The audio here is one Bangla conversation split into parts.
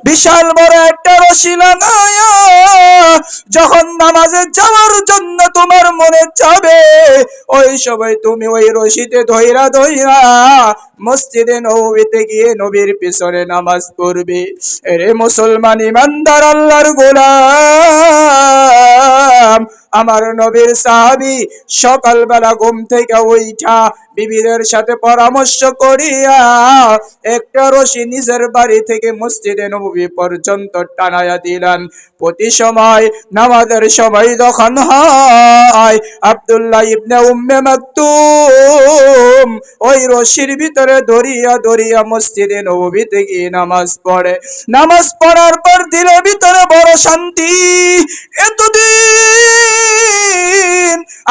বিশাল বড় একটা রশি লাগায়া যখন নামাজে যাওয়ার জন্য তোমার মনে চাবে, ওই সময় তুমি ওই রশিতে ধইরা ধইরা মসজিদে নববীতে গিয়ে নবীর পিছনে নামাজ পড়বে। এরে মুসলমান ইমানদার আল্লাহর গোলাম, আমার নবীর সাহাবী সকালবেলা ঘুম থেকে উঠা বিবিদের সাথে পরামর্শ করিয়া একটা রশি নিজের বাড়ি থেকে মসজিদে নববী পর্যন্ত টানায়া দিলেন। প্রতি সময় নামাজের সময় যখন হয়, আব্দুল্লাহ ইবনে উম্মে মাকতুম ওই রশির ভিতরে ধরিয়া ধরিয়া মসজিদে নববীতে গিয়ে নামাজ পড়ে। নামাজ পড়ার পর দিলের ভিতরে বড় শান্তি। এতদিন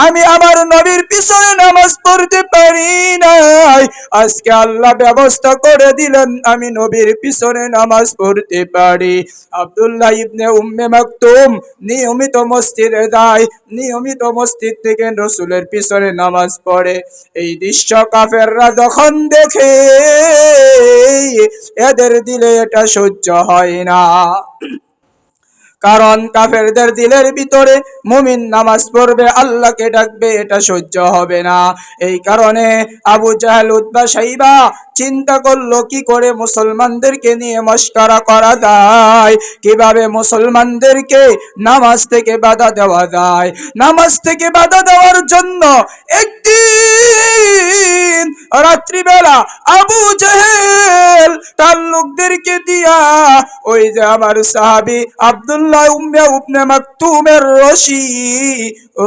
আমি আমার নবীর পিছনে নামাজ পড়তে পারি নাই, আজকে আল্লাহ ব্যবস্থা করে দিলেন আমি নবীর পিছনে নামাজ পড়তে পারি। আব্দুল্লাহ ইবনে উম্মে মাকতুম নিয়মিত মসজিদে যায়, নিয়মিত মসজিদ থেকে রাসূলের পিছনে নামাজ পড়ে। এই দৃশ্য কাফেররা যখন দেখে এদের দিলে এটা সহ্য হয় না, কারণ কাফেরদের দিলের ভিতরে মুমিন নামাজ পড়বে, আল্লাহকে ডাকবে, এটা সহ্য হবে না। এই কারণে আবু জাহেল উতবা সাইবা চিন্তা করলো কি করে মুসলমানদেরকে নিয়ে মশকরা করা যায়, কিভাবে মুসলমানদেরকে নামাজ থেকে বাধা দেওয়া যায়। নামাজ থেকে বাধা দেওয়ার জন্য একদিন রাত্রিবেলা আবু জাহেল তার লোকদেরকে দিয়া ওই যে আমার সাহাবী আব্দুল্লাহ ইবনে মাকতুমের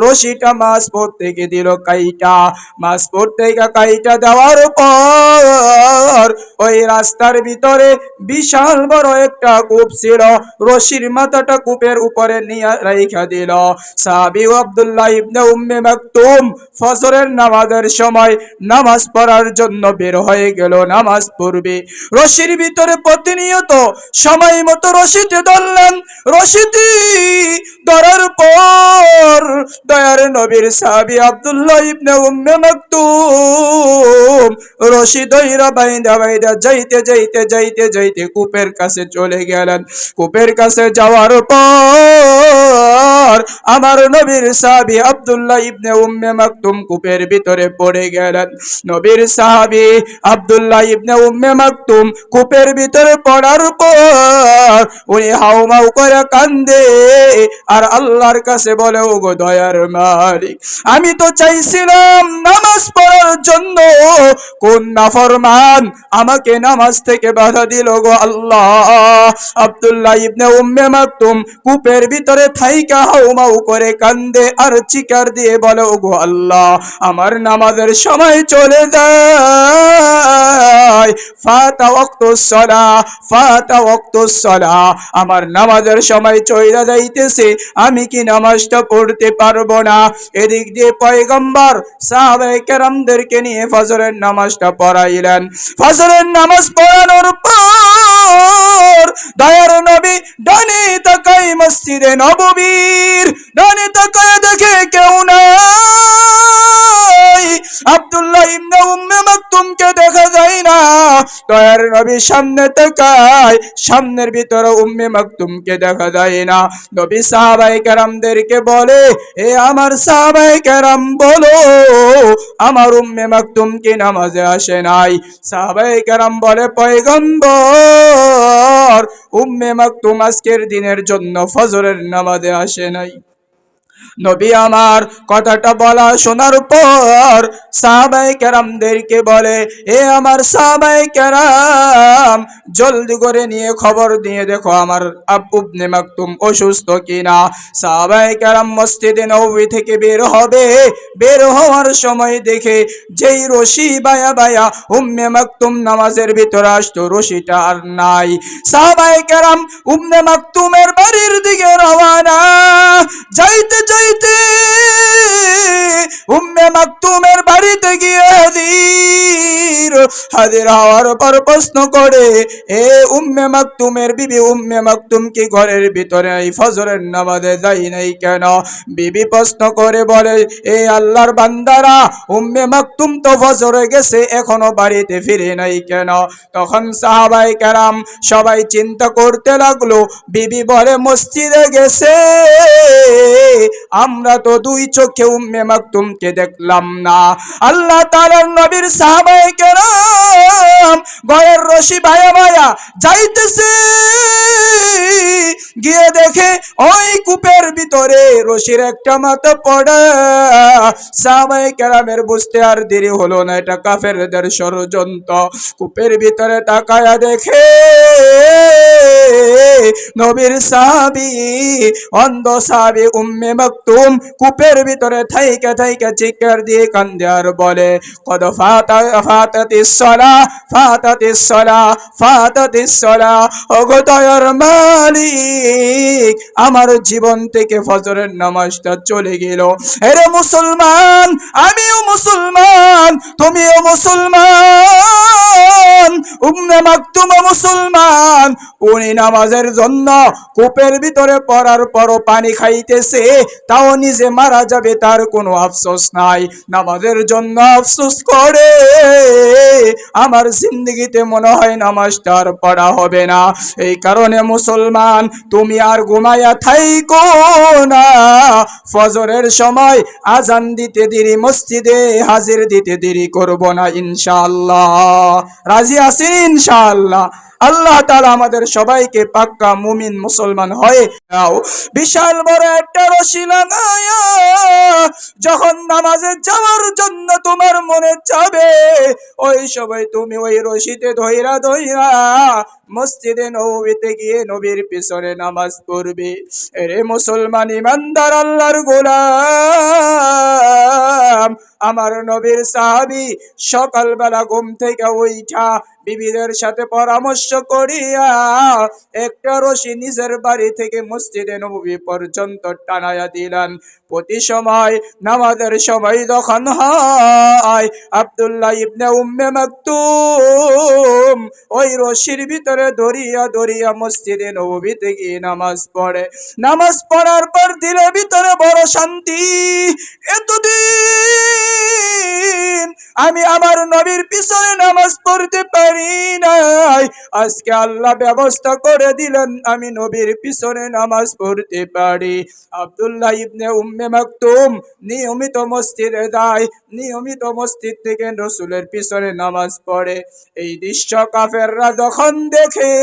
রশিটা মাছ পড়তে গিয়ে দিল কাইটা। মাছ পড়তে গিয়ে কাইটা দেওয়ার পর ওই রাস্তার ভিতরে বিশাল বড় একটা কূপ ছিল, রশির মাথাটা কূপের উপরে নিয়ে রাইখা দিল। সাহাবী আব্দুল্লাহ ইবনে উম্মে মাকতুম ফজরের নামাজের সময় নামাজ পড়ার জন্য বের হয়ে গেল, নামাজ পড়বে। রশির ভিতরে প্রতিনিয়ত সময় মতো রশিতে ধরলেন। রশিদি ধরার পর দয়ার নবীর সাহাবী আব্দুল্লাহ ইবনে উম্মে মাকতুম রশি ধইরা বাইন্দা বাইন্দা যাইতে যাইতে যাইতে যাইতে কূপের কাছে চলে গেলেন। কূপের কাছে যাওয়ার পর আমার নবীর সাহাবী আব্দুল্লাহ ইবনে উম্মে মাকতুম কূপের ভিতরে পড়ে গেলেন। নবীর সাহাবী আব্দুল্লাহ ইবনে উম্মে মাকতুম কূপের ভিতরে পড়ার পর উনি হাউমাউ করে কান্দে আর আল্লাহর কাছে বলে, ওগো দয়ার মালিক, আমি তো চাইছিলাম নামাজ পড়ার জন্য, কোন নাফরমান আমাকে নামাজ থেকে বাধা দিল গো আল্লাহ। আব্দুল্লাহ ইবনে উম্মে মাকতুম কূপের ভিতরে থাইকা হাউমাউ করে কান্দে আর চিকার দিয়ে বলে, ওগো আল্লাহ, আমার নামাজের সময় চলে যায়, ফাতা ওয়াক্তুস সালাহ, ফাতা ওয়াক্তুস সালাহ, আমার নামাজের সময় চলে যাইতেছে, আমি কি নামাজটা পড়তে পারবো না। এদিক দিয়ে পয়গম্বর সাহাবায়ে কেরামদেরকে নিয়ে ফজরের নামাজটা পড়াইলেন। ফজরের নামাজ পড়ানোর পর দয়ার নবী ডানে তাকায় মসজিদে নববীর, ডানে তাকায় দেখে কেউ নাই, আব্দুল্লাহ ইবনে উম্মে মাকতুমকে দেখা যায় না। দয়ার নবী সামনে তাকায়, সামনের ভিতরে উম্মে মাকতুমকে দেখা যায় না। নবী সাহাবায়ে কেরামদেরকে বলে, এ আমার সাহাবায়ে কেরাম বলো, আমার উম্মে মাকতুম কি নামাজে আসে নাই? সাহাবায়ে কেরাম বলে, পয়গম্বর, উম্মে মাকতুম আজকের দিনের জন্য ফজরের নামাজে আসে নাই। নবী আমার কথাটা বলা শোনার পর সাহাবায়ে কেরামদেরকে বলে, এ আমার সাহাবায়ে কেরাম, জলদি করে নিয়ে খবর দিয়ে দেখো আমার আব্বু ইবনে মাকতুম অসুস্থ কিনা। সাহাবায়ে কেরাম মসজিদে নববী থেকে বের হবে, বের হওয়ার সময় দেখে যেই রশি বায়া বায়া উম্মে মাকতুম নামাজের ভিতরে আসতো, রশিটা আর নাই। সাহাবায়ে কেরাম উম্মে মাকতুমের বাড়ির দিকে রওনা, যাইতে যাইতে উম্মে মাকতুমের বাড়িতে গিয়ে হাজির হওয়ার পর প্রশ্ন করে, এ উম্মে মাকতুমের বিবি, উম্মে মাকতুম কি ঘরের ভিতরে এই ফজরের নামাজে যাই নাই কেন? বিবি প্রশ্ন করে বলে, এ আল্লাহর বান্দারা, উম্মে মাকতুম তো ফজরে গেছে, এখনো বাড়িতে ফিরে নাই কেন? তখন সাহাবায়ে কেরাম সবাই চিন্তা করতে লাগলো। বিবি বলে, মসজিদে গেছে, আমরা তো দুই চোখে উম্মে মাকতুমকে দেখলাম না। আল্লাহ তাআলার নবীর সাহাবায়ে কেরাম গয়ের রশি ভায়া ভায়া যাইতেছে, গিয়ে দেখে ওই কূপের ভিতরে রশির একটা মাথা পড়া। সাহাবায়ে কেরামের বুঝতে আর দেরি হলো না, এটা কাফেরদের ষড়যন্ত্র। কূপের ভিতরে তাকায়া দেখে নবীর সাহাবী, অন্ধ সাহাবী উম্মে মাকতুম কূপের ভিতরে থাইকা থাইকা চিৎকার দিয়ে কান্দে আর বলে, কদ ফাতাতিস সালাহ, ফাতাতিস সালাহ, ফাতাতিস সালাহ। ওগো দয়ার মালিক, আমার জীবন থেকে ফজরের নামাজটা চলে গেল। এরে মুসলমান, আমিও মুসলমান, তুমিও মুসলমান, উম্মে মাকতুম মুসলমান। উনি নামাজের জন্য কূপের ভিতরে পড়ার পরও পানি খাইতেছে, তাও নিজে মারা যাবে তার কোনো আফসোস নাই। নামাজের জন্য আফসোস করে, আমার জিন্দগিতে মনে হয় নামাজটা আর পড়া হবে না। এই কারণে মুসলমান, তুমি আর ঘুমায়া থাইকো না। ফজরের সময় আজান দিতে দেরি, মসজিদে হাজির দিতে দেরি করব না ইনশাআল্লাহ। রাজি আছেন ইনশাআল্লাহ? আল্লাহ তাআলা আমাদের সবাইকে পাক্কা মুমিন মুসলমান হয়ে দাও। বিশাল বড় একটা রশি লাগায়া যখন নামাজে যাওয়ার জন্য তোমার মনে চাবে, ওই সময় তুমি ওই রশিতে ধইরা ধইরা মসজিদে নববীতে গিয়ে নবীর পিছনে নামাজ পড়বে। এরে মুসলমান ইমানদার আল্লাহর গোলাম, আমার নবীর সাহাবী সকালবেলা ঘুম থেকে উঠা বিবিদের সাথে পরামর্শ করিয়া একটা রশি নিজের বাড়ি থেকে মসজিদে নববী পর্যন্ত টানায়া দিলেন। প্রতি সময় নামাজের সময় যখন হয়, আব্দুল্লাহ ইবনে উম্মে মাকতুম ওই রশির ভিতরে দরিয়া দরিয়া মসজিদে নববীতে গিয়ে নামাজ পড়ে। নামাজ পড়ার পর দিলের ভিতরে বড় শান্তি। এতদিন আমি আমার নবীর পিছনে নামাজ পড়তে পারি নাই, আজকে আল্লাহ ব্যবস্থা করে দিলেন আমি নবীর পিছনে নামাজ পড়তে পারি। আব্দুল্লাহ ইবনে উম্মে মাকতুম নিয়মিত মসজিদে যায়, নিয়মিত মসজিদ থেকে রাসূলের পিছনে নামাজ পড়ে। এই দৃশ্য কাফেররা যখন দেখে,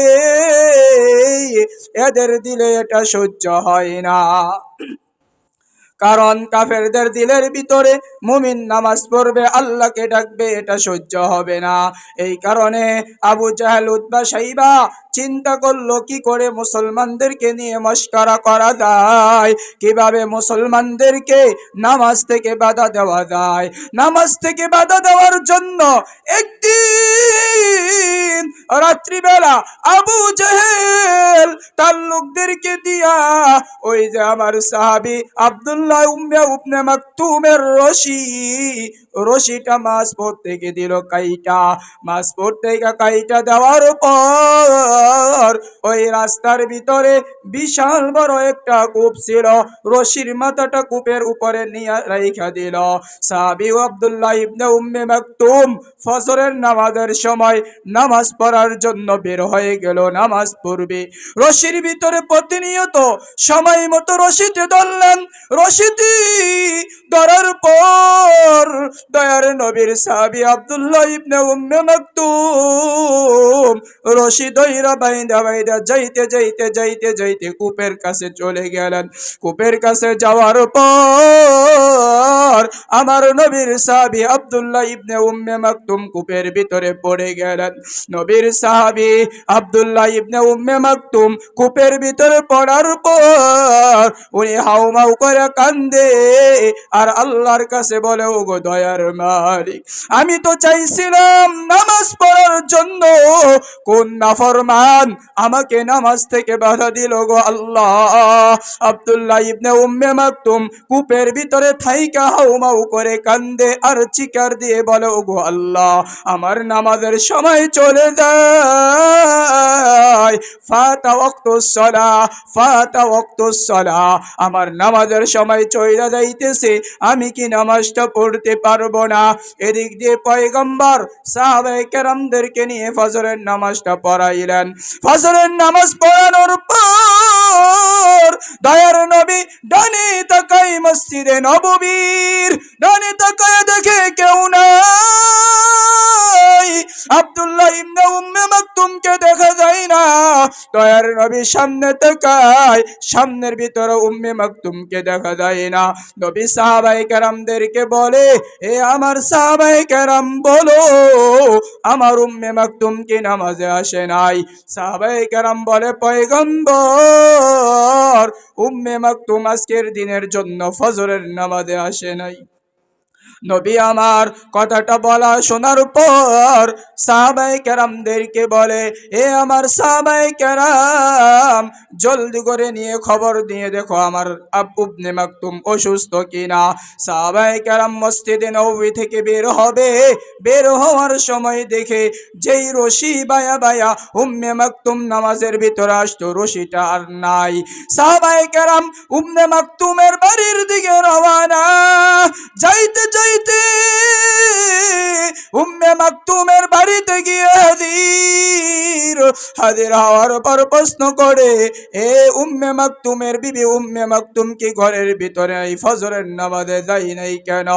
এদের দিলে এটা সহ্য হয় না। কারণ কাফেরদের দিলের ভিতরে মুমিন নামাজ পড়বে, আল্লাহকে ডাকবে, এটা সহ্য হবে না। এই কারণে আবু জাহেল, উতবা, শাইবা চিন্তা করলো কি করে মুসলমানদেরকে নিয়ে মশকরা করা যায়, কিভাবে মুসলমানদেরকে নামাজ থেকে বাধা দেওয়া যায়। নামাজ থেকে বাধা দেওয়ার জন্য একদিন রাত্রিবেলা আবু জাহেল তার লোকদেরকে দিয়া ওই যে আমার সাহাবী আব্দুল্লাহ ইবনে মাকতুমের রশিটা মাছ পড়তে গিয়ে দিল কাইটা। মাছ পড়তে গিয়ে কাইটা দেওয়ার পর ওই রাস্তার ভিতরে বিশাল বড় একটা কূপ ছিল, রশির মাথাটা কূপের উপরে নিয়ে রাইখা দিল। সাহাবী আব্দুল্লাহ ইবনে উম্মে মাকতুম ফজরের নামাজের সময় নামাজ পড়ার জন্য বের হয়ে গেল, নামাজ পড়বে। রশির ভিতরে প্রতিনিয়ত সময় মতো রশিতে ধরলেন। রশিদি ধরার পর দয়ার নবীর সাহাবী আব্দুল্লাহ ইবনে উম্মে মাকতুম রশি ধইরা বাইন্দা বাইন্দা যাইতে যাইতে যাইতে যাইতে কূপের কাছে চলে গেলেন। কূপের কাছে যাওয়ার পর আমার নবীর সাহাবী আব্দুল্লাহ ইবনে উম্মে মাকতুম কূপের ভিতরে পড়ে গেলেন। নবীর সাহাবী আব্দুল্লাহ ইবনে উম্মে মাকতুম কূপের ভিতরে পড়ার পর উনি হাউমাউ করে কান্দে আর আল্লাহর কাছে বলে, ওগো দয়ার মালিক, আমি তো চাইছিলাম নামাজ পড়ার জন্য, কোন নাফরমান আমাকে আমাকে নামাজ থেকে বাধা দিল গো আল্লাহ। আব্দুল্লাহ ইবনে উম্মে মাকতুম কূপের ভিতরে থাইকা হাউমাউ করে কান্দে আর চিকার দিয়ে বলে, ওগো আল্লাহ, আমার নামাজের সময় চলে যায়, ফাতা ওয়াক্তুস সালাহ, ফাতা ওয়াক্তুস সালাহ, আমার নামাজের সময় চইলা যাইতেছে, আমি কি নামাজটা পড়তে পারবো না। এদিক দিয়ে পয়গম্বর সাহাবায়ে কেরামদেরকে নিয়ে ফজরের নামাজটা পড়াইলেন। ফজরের নামাজ পড়ানোর পর দয়ার নবী ডানে তাকায় মসজিদে নববীর, ডানে তাকায় দেখে কেউ নাই, আব্দুল্লাহ ইবনে উম্মে মাকতুমকে দেখা যায় না। দয়ার নবী সামনে তাকায়, সামনের ভিতরে উম্মে মাকতুমকে দেখা যায় না। নবী সাহাবায়ে কেরামদেরকে বলে, এ আমার সাহাবায়ে কেরাম বলো, আমার উম্মে মাকতুম কি নামাজে আসে নাই? সাহাবায়ে কেরাম বলে, পয়গম্বর, উম্মে মাকতুম আজকের দিনের জন্য ফজরের নামাজে আসে নাই। নবী আমার কথাটা বলা শোনার পর সাহাবায়ে কেরামদেরকে বলে, এ আমার সাহাবায়ে কেরাম, জলদি করে নিয়ে খবর দিয়ে দেখো আমার ইবনে মাকতুম অসুস্থ কিনা। সাহাবায়ে কেরাম মসজিদে নববী থেকে বের হবে, বের হওয়ার সময় দেখে যেই রশি বায়া বায়া উম্মে মাকতুম নামাজের ভিতরে আসতো, রশিটা আর নাই। সাহাবায়ে কেরাম উম্মে মাকতুমের বাড়ির দিকে রওনা। যাইতে যাইতে উম্মে মাকতুমের বাড়িতে গিয়ে হাজির হওয়ার পর প্রশ্ন করে, এ উম্মে মাকতুমের বিবি, উম্মে মাকতুম কি ঘরের ভিতরে এই ফজরের নামাজে যাই নাই কেন?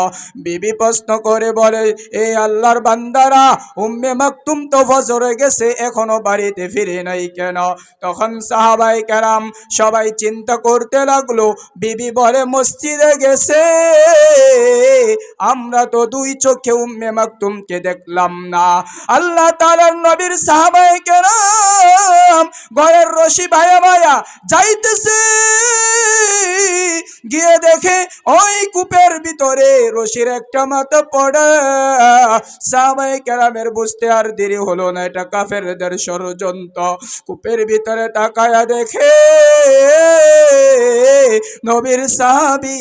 বিবি প্রশ্ন করে বলে, এ আল্লাহর বান্দারা, উম্মে মাকতুম তো ফজরে গেছে, এখনো বাড়িতে ফিরে নাই কেন? তখন সাহাবায়ে কেরাম সবাই চিন্তা করতে লাগলো। বিবি বলে, মসজিদে গেছে, আমরা তো দুই চোখে উম্মে মাকতুমকে দেখলাম না। আল্লাহ তাআলার নবীর সাহাবায়ে কেরাম ঘরের রশি ভায়া ভায়া যাইতেছে, গিয়ে দেখে ওই কূপের ভিতরে রশির একটা মাথা পড়া। সাহাবায়ে কেরামের বুঝতে আর দেরি হলো না, এটা কাফেরদের ষড়যন্ত্র। কূপের ভিতরে তাকায়া দেখে নবীর সাহাবী,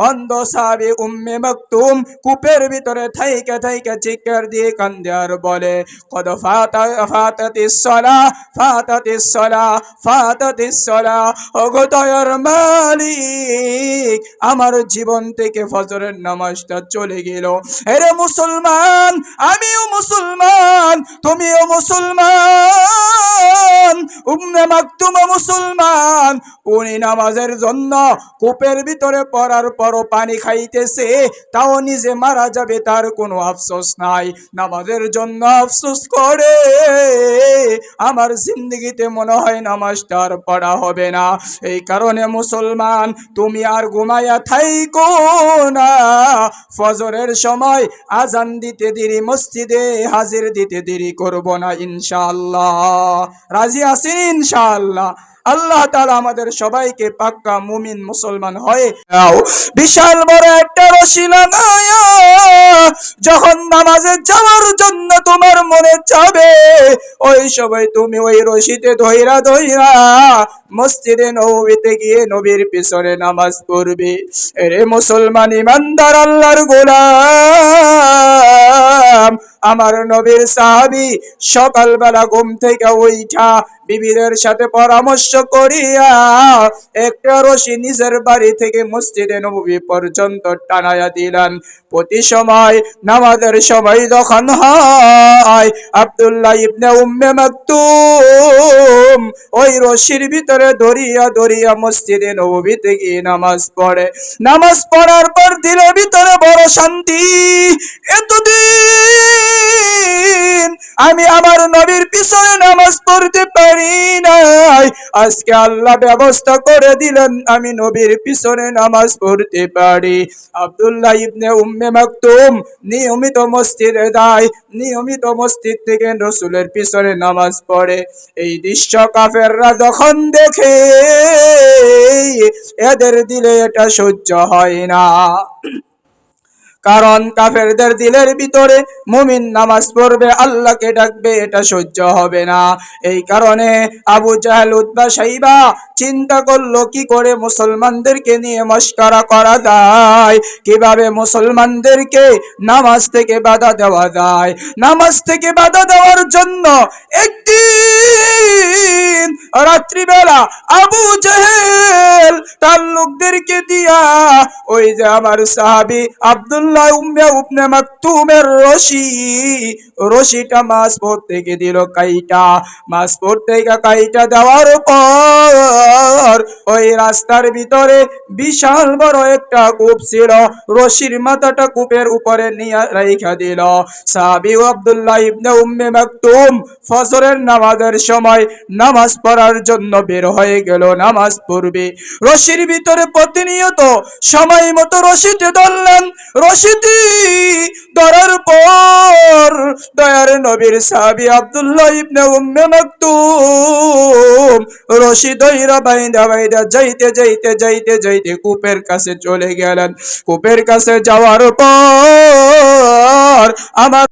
অন্ধ সাহাবী উম্মে মাকতুম কূপের ভিতরে থাইকা থাইকা চিৎকার দিয়ে কান্দে আর বলে, কদ ফাতাতিস সালাহ, ফাতাতিস সালাহ, ফাতাতিস সালাহ, ওগো দয়ার মালিক, আমার জীবন থেকে ফজরের নামাজটা চলে গেল। এরে মুসলমান, আমিও মুসলমান, তুমিও মুসলমান, উম্মে মাকতুম মুসলমান। উনি নামাজের জন্য কূপের ভিতরে পড়ার পরও পানি খাইতেছে, তাও নিজে মারা যাবে তার কোনো আফসোস নাই। নামাজের জন্য আফসোস করে, আমার জিন্দগিতে মনে হয় নামাজটা আর পড়া হবে না। এই কারণে মুসলমান, তুমি আর ঘুমায়া থাইকো না। ফজরের সময় আজান দিতে দেরি, মসজিদে হাজির দিতে দেরি করব না ইনশাআল্লাহ। রাজি আছেন ইনশাআল্লাহ? আল্লাহ তাআলা আমাদের সবাইকে পাক্কা মুমিন মুসলমান হয়ে বিশাল বড় একটা রশি লাগায়া যখন নামাজে যাওয়ার জন্য তোমার মনে চাবে, ওই সময় তুমি ওই রশিতে ধইরা ধইরা মসজিদে নববীতে গিয়ে নবীর পিছনে নামাজ পড়বে। এরে মুসলমান ইমানদার আল্লাহর গোলাম, আমার নবীর সাহাবী সকালবেলা ঘুম থেকে উঠা বিবিদের সাথে পরামর্শ করিয়া একটা রশি নিজের বাড়ি থেকে মসজিদে নববী পর্যন্ত টানায়া দিলেন। প্রতি সময় নামাজের সময় যখন হয়, আব্দুল্লাহ ইবনে উম্মে মাকতুম ওই রশির ভিতরে ধরিয়া ধরিয়া মসজিদে নববীতে গিয়ে নামাজ পড়ে। নামাজ পড়ার পর দিলের ভিতরে বড় শান্তি। এতদিন আমি আমার নবীর পিছনে নামাজ পড়তে পারি নাই, আজকে আল্লাহ ব্যবস্থা করে দিলেন আমি নবীর পিছনে নামাজ পড়তে পারি। আব্দুল্লাহ ইবনে উম্মে মাকতুম নিয়মিত মসজিদে যায়, নিয়মিত মসজিদ থেকে রাসূলের পিছনে নামাজ পড়ে। এই দৃশ্য কাফেররা যখন দেখে, এদের দিলে এটা সহ্য হয় না। কারণ কাফেরদের দিলের ভিতরে মুমিন নামাজ পড়বে আল্লাহকে ডাকবে এটা সহ্য হবে না। এই কারণে আবু জাহেল উতবা সাইবা চিন্তা করলো কি করে মুসলমানদেরকে নিয়ে মস্করা করা যায়, কিভাবে মুসলমানদেরকে নামাজ থেকে বাধা দেওয়া যায়। নামাজ থেকে বাধা দেওয়ার জন্য একদিন রাত্রিবেলা আবু জাহেল তার লোকদেরকে দিয়া ওই যে আমার সাহাবী আব্দুল্লাহ ইবনে মাকতুমের রশিটা মাছ পড়তে গিয়ে দিল কাইটা। মাছ পড়তে গিয়ে কাইটা দেওয়ার পর ওই রাস্তার ভিতরে বিশাল বড় একটা কূপ ছিল, রশির মাথাটা কূপের উপরে নিয়ে রাইখা দিল। সাহাবী আব্দুল্লাহ ইবনে উম্মে মাকতুম ফজরের নামাজের সময় নামাজ পড়ার জন্য বের হয়ে গেল, নামাজ পড়বে। রশির ভিতরে প্রতিনিয়ত সময় মতো রশিতে ধরলেন। রশিটি ধরার পর দয়ার নবীর সাহাবী আব্দুল্লাহ ইবনে উম্মে মাকতুম রশি ধইরা বাইন্দা বাইন্দা যাইতে যাইতে যাইতে যাইতে কূপের কাছে চলে গেলেন। কূপের কাছে যাওয়ার পর আমার